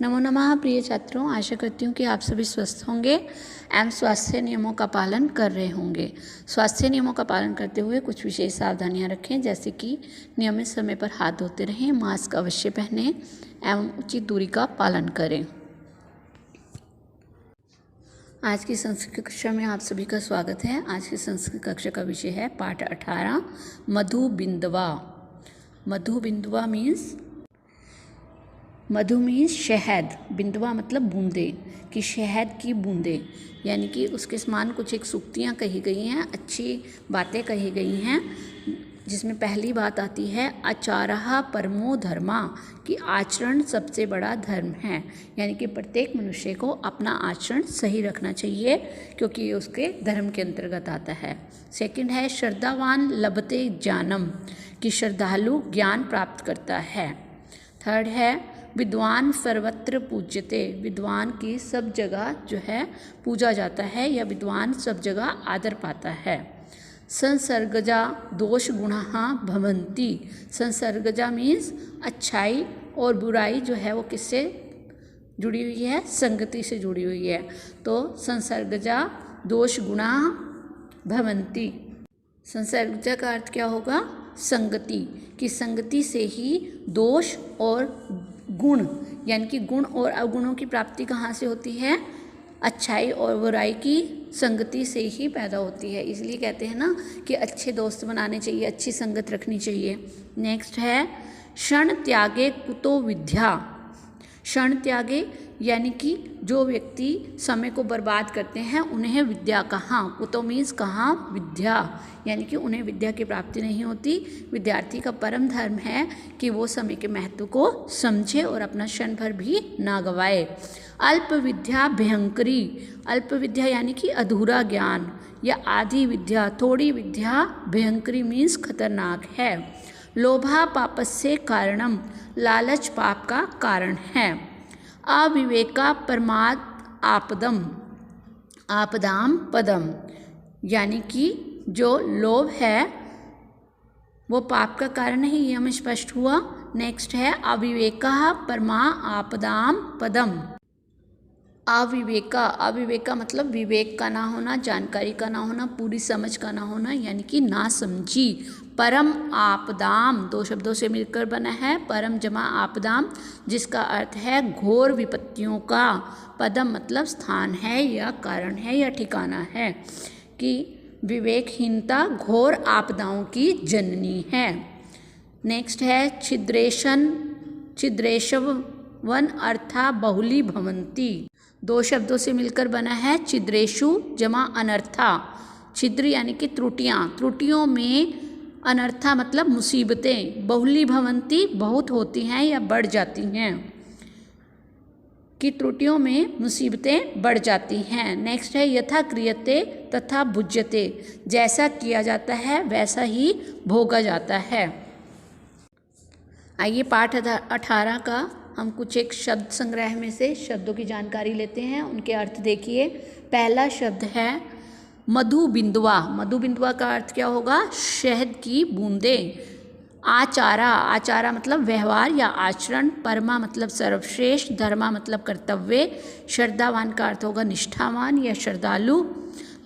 नमो नमः प्रिय छात्रों, आशा करती हूँ कि आप सभी स्वस्थ होंगे एवं स्वास्थ्य नियमों का पालन कर रहे होंगे। स्वास्थ्य नियमों का पालन करते हुए कुछ विशेष सावधानियाँ रखें, जैसे कि नियमित समय पर हाथ धोते रहें, मास्क अवश्य पहनें एवं उचित दूरी का पालन करें। आज की संस्कृत कक्षा में आप सभी का स्वागत है। आज की संस्कृत कक्षा का विषय है पाठ 18 मधुबिंदवा। मधुबिंदवा मीन्स शहद, बिंदवा मतलब बूंदे, कि शहद की बूंदे, यानी कि उसके समान कुछ एक सूक्तियाँ कही गई हैं, अच्छी बातें कही गई हैं, जिसमें पहली बात आती है आचारः परमो धर्मा, कि आचरण सबसे बड़ा धर्म है, यानी कि प्रत्येक मनुष्य को अपना आचरण सही रखना चाहिए क्योंकि ये उसके धर्म के अंतर्गत आता है। सेकंड है श्रद्धावान लभते ज्ञानम, कि श्रद्धालु ज्ञान प्राप्त करता है। थर्ड है विद्वान सर्वत्र पूज्यते, विद्वान की सब जगह जो है पूजा जाता है या विद्वान सब जगह आदर पाता है। संसर्गजा दोष गुणाः भवन्ति, संसर्गजा मीन्स अच्छाई और बुराई जो है वो किससे जुड़ी हुई है? संगति से जुड़ी हुई है। तो संसर्गजा दोष गुणाः भवन्ति, संसर्गजा का अर्थ क्या होगा? संगति, कि संगति से ही दोष और गुण, यानी कि गुण और अवगुणों की प्राप्ति कहाँ से होती है? अच्छाई और बुराई की संगति से ही पैदा होती है। इसलिए कहते हैं ना कि अच्छे दोस्त बनाने चाहिए, अच्छी संगत रखनी चाहिए। नेक्स्ट है क्षण त्यागे कुतो विद्या, क्षण त्यागे यानी कि जो व्यक्ति समय को बर्बाद करते हैं उन्हें विद्या कहाँ, कुतो मीन्स कहाँ, विद्या, यानी कि उन्हें विद्या की प्राप्ति नहीं होती। विद्यार्थी का परम धर्म है कि वो समय के महत्व को समझे और अपना क्षण भर भी ना गवाए। अल्प विद्या भयंकरी, अल्प विद्या यानी कि अधूरा ज्ञान या आधी विद्या, थोड़ी विद्या, भयंकरी मीन्स खतरनाक है। लोभा पापस्य कारणम, लालच पाप का कारण है। अविवेका परमाद आपदम, आपदाम पदम, यानी कि जो लोभ है वो पाप का कारण नहीं, ये हमें स्पष्ट हुआ। नेक्स्ट है अविवेका परमा आपदाम पदम। अविवेका, अविवेका मतलब विवेक का ना होना, जानकारी का ना होना, पूरी समझ का ना होना, यानी कि ना समझी। परम आपदाम दो शब्दों से मिलकर बना है, परम जमा आपदाम, जिसका अर्थ है घोर विपत्तियों का। पदम मतलब स्थान है या कारण है या ठिकाना है, कि विवेकहीनता घोर आपदाओं की जननी है। नेक्स्ट है छिद्रेशन, छिद्रेशवन अर्था बहुली भवंती, दो शब्दों से मिलकर बना है, छिद्रेशु जमा अनर्था। छिद्र यानी कि त्रुटियाँ, त्रुटियों में अनर्था मतलब मुसीबतें, बहुली भवंती बहुत होती हैं या बढ़ जाती हैं, कि त्रुटियों में मुसीबतें बढ़ जाती हैं। नेक्स्ट है यथा क्रियते तथा भुज्यते, जैसा किया जाता है वैसा ही भोगा जाता है। आइए पाठ 18 का हम कुछ एक शब्द संग्रह में से शब्दों की जानकारी लेते हैं, उनके अर्थ देखिए। पहला शब्द है मधुबिंदवा, मधुबिंदवा का अर्थ क्या होगा? शहद की बूंदें। आचारा, आचारा मतलब व्यवहार या आचरण। परमा मतलब सर्वश्रेष्ठ। धर्मा मतलब कर्तव्य। श्रद्धावान का अर्थ होगा निष्ठावान या श्रद्धालु।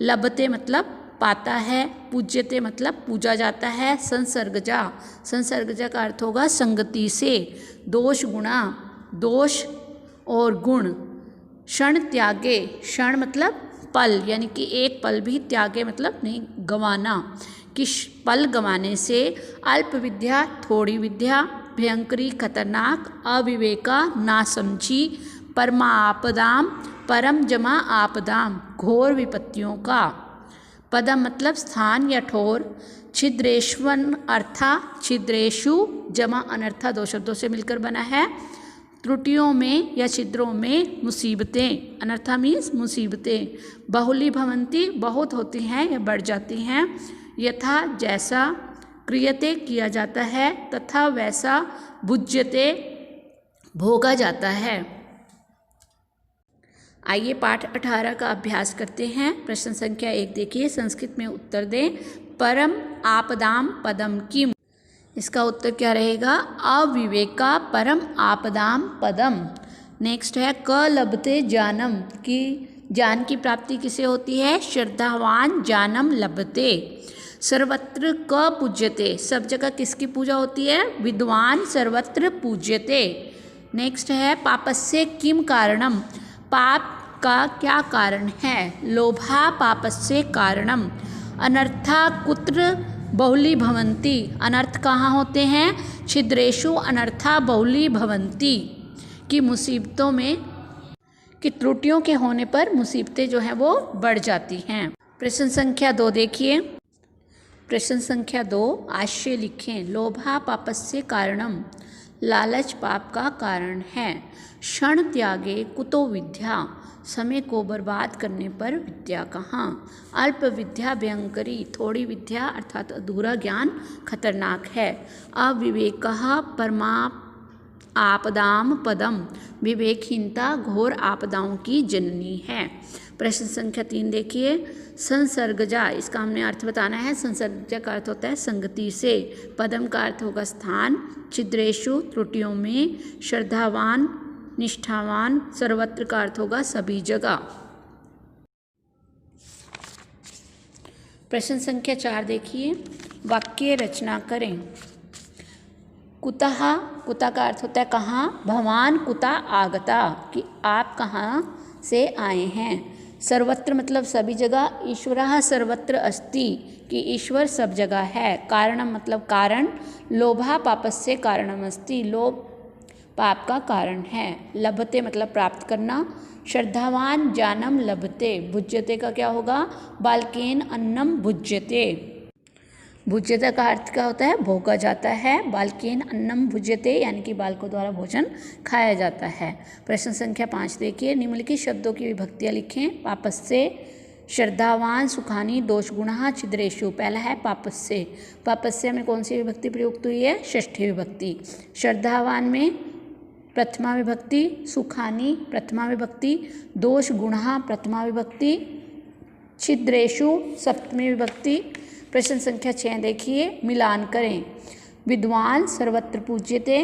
लभते मतलब पाता है। पूज्यते मतलब पूजा जाता है। संसर्गजा, संसर्गजा का अर्थ होगा संगति से। दोष गुणा, दोष और गुण। क्षण त्यागे, क्षण मतलब पल, यानी कि एक पल भी, त्यागे मतलब नहीं गंवाना, कि पल गंवाने से। अल्प विद्या थोड़ी विद्या। भयंकरी खतरनाक। अविवेका नासमझी। परमा आपदाम, परम जमा आपदाम घोर विपत्तियों का। पदम मतलब स्थान या ठोर। छिद्रेश्वन अर्था, छिद्रेशु जमा अनर्था दो शब्दों से मिलकर बना है। त्रुटियों में या छिद्रों में मुसीबतें, अनर्था मीन्स मुसीबतें। बहुली भवंती बहुत होती हैं या बढ़ जाती हैं। यथा जैसा, क्रियते किया जाता है, तथा वैसा, भुज्यते भोगा जाता है। आइए पाठ 18 का अभ्यास करते हैं। प्रश्न संख्या 1 देखिए, संस्कृत में उत्तर दें। परम आपदाम पदम किम, इसका उत्तर क्या रहेगा? अविवेका परम आपदाम पदम। नेक्स्ट है क लभते जानम, कि ज्ञान की प्राप्ति किसे होती है? श्रद्धावान जानम लभते। सर्वत्र क पूज्यते, सब जगह किसकी पूजा होती है? विद्वान सर्वत्र पूज्यते। नेक्स्ट है पापस्य किम कारणम, पाप का क्या कारण है? लोभा पापस्य कारणम। अनर्था कुत्र बहुली भवन्ति, अनर्थ कहाँ होते हैं? छिद्रेषु अनर्था बहुली भवन्ति, कि मुसीबतों में, कि त्रुटियों के होने पर मुसीबतें जो हैं वो बढ़ जाती हैं। प्रश्न संख्या 2 देखिए। प्रश्न संख्या 2 आशय लिखें। लोभा पापस्य कारणम, लालच पाप का कारण है। क्षण त्यागे कुतो विद्या, समय को बर्बाद करने पर विद्या कहाँ? अल्प विद्या भयंकरी, थोड़ी विद्या अर्थात अधूरा ज्ञान खतरनाक है। अविवेकः परमा आपदाम पदम, विवेकहीनता घोर आपदाओं की जननी है। प्रश्न संख्या 3 देखिए। संसर्गजा, इसका हमने अर्थ बताना है। संसर्गजा का अर्थ होता है संगति से। पदम का अर्थ होगा स्थान। छिद्रेषु त्रुटियों में। श्रद्धावान निष्ठावान। सर्वत्र का अर्थ होगा सभी जगह। प्रश्न संख्या 4 देखिए। वाक्य रचना करें। कुतः, कुतः का अर्थ होता है कहाँ? भवान कुतः आगता, कि आप कहाँ से आए हैं। सर्वत्र मतलब सभी जगह। ईश्वरः सर्वत्र अस्ति, कि ईश्वर सब जगह है। कारणम मतलब कारण। लोभा पापस्य कारणम अस्ति, लोभ पाप का कारण है। लभते मतलब प्राप्त करना। श्रद्धावान जानम लभते, भुज्यते का क्या होगा? बालकेन अन्नम भुज्यते। भुज्यते का अर्थ क्या होता है? भोगा जाता है। बालकेन अन्नम भुज्यते, यानी कि बालकों द्वारा भोजन खाया जाता है। प्रश्न संख्या 5 देखिए। निम्नलिखित शब्दों की विभक्तियाँ लिखें। पापस्य, श्रद्धावान, सुखानी, दोष गुणः, छिद्रेषु। पहला है पापस्य। पापस्य में कौन सी विभक्ति प्रयुक्त हुई है? षष्ठी विभक्ति। श्रद्धावान में प्रथमा विभक्ति, सुखानी प्रथमा विभक्ति, दोष गुणः प्रथमा विभक्ति, छिद्रेषु सप्तमी विभक्ति। प्रश्न संख्या 6 देखिए। मिलान करें। विद्वान सर्वत्र पूज्यते,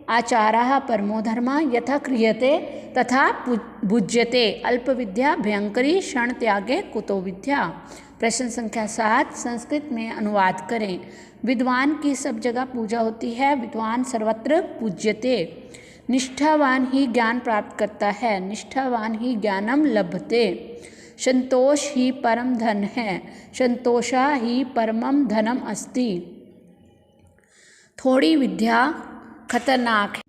आचारः परमो धर्मः, यथा क्रियते तथा भुज्यते। अल्प विद्या भयंकरी, क्षण त्यागे कुतो विद्या। प्रश्न संख्या 7 संस्कृत में अनुवाद करें। विद्वान की सब जगह पूजा होती है। विद्वान सर्वत्र पूज्यते। निष्ठावान ही ज्ञान प्राप्त करता है। निष्ठावान ही ज्ञानम लभते। संतोष ही परम धन है। संतोषा ही परमम धनम अस्ति। थोड़ी विद्या खतरनाक है।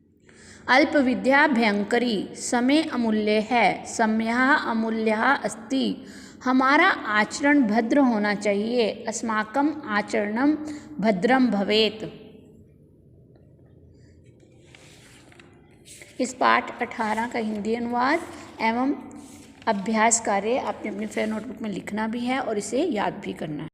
अल्प विद्या भयंकरी। समय अमूल्य है। समयः अमूल्यः अस्ति। हमारा आचरण भद्र होना चाहिए। अस्माकं आचरणं भद्रम भवेत्। इस पाठ 18 का हिंदी अनुवाद एवं अभ्यास कार्य आपने अपने फेयर नोटबुक में लिखना भी है और इसे याद भी करना है।